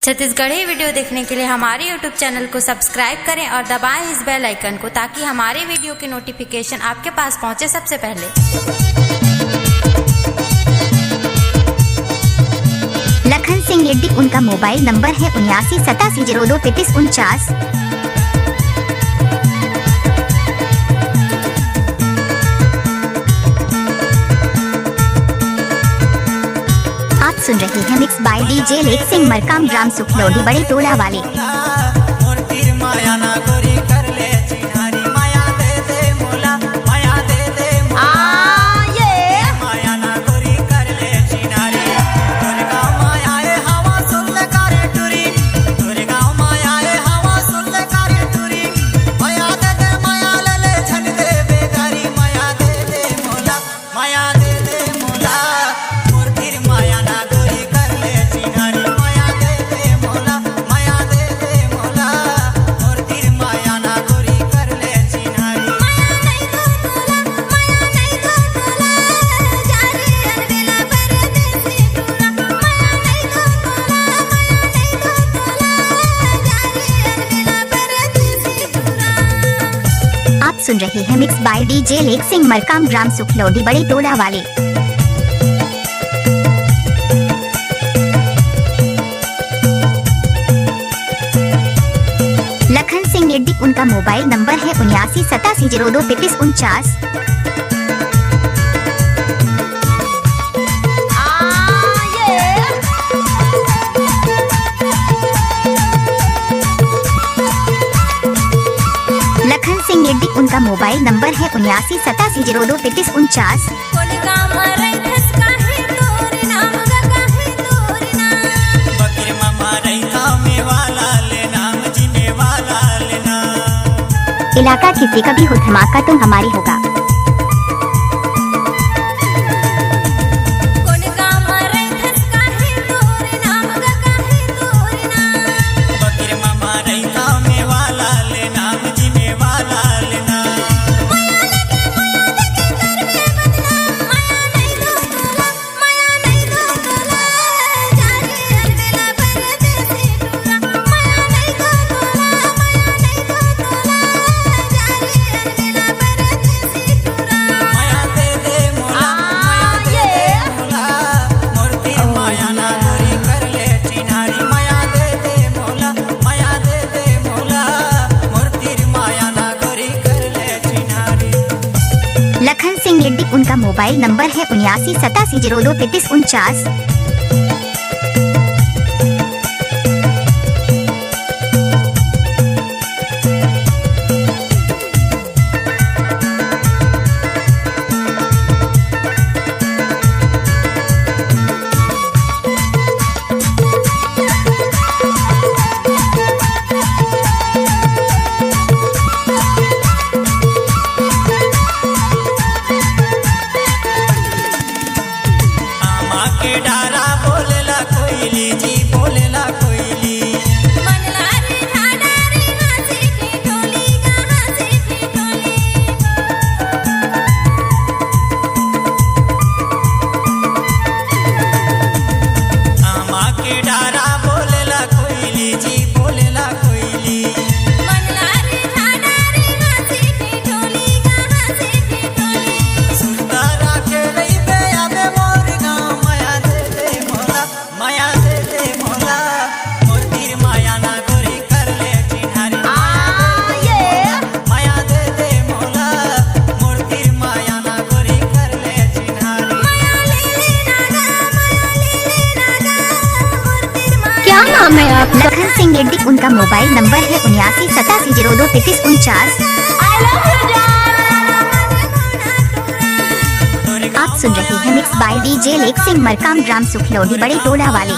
Chhattisgarhi video देखने के लिए हमारे यूट्यूब चैनल को सब्सक्राइब करें और दबाएं इस बेल आइकन को, ताकि हमारे वीडियो की नोटिफिकेशन आपके पास पहुंचे सबसे पहले। लखन सिंह रेड्डी, उनका मोबाइल नंबर है 7987023349। आप सुन रहे हैं मिक्स बाय डीजे लेक सिंह मरकाम ग्राम सुखलौड़ी बड़े टोला वाले। सुन रहे हैं मिक्स बाय डीजे लेक सिंह मरकाम ग्राम सुखलौड़ी बड़े टोला वाले। लखन सिंह रेड्डी, उनका मोबाइल नंबर है 7987023349। लखन सिंह रेड्डी, उनका मोबाइल नंबर है 7987023349। इलाका किसी का भी हो, धमाका तो हमारी होगा। लखन सिंह रेड्डी, उनका मोबाइल नंबर है 7987023349। डारा बोलेला कोयली जी, बोलेला कोयली। आमा के डारा बोलेला कोयली जी, बोलेला कोयली। लखन सिंह रेड्डी, उनका मोबाइल नंबर है 7987023349। आप सुन रहे हैं मिक्स बाय डीजे लेक सिंह मरकाम ग्राम सुखलौड़ी बड़े टोला वाले।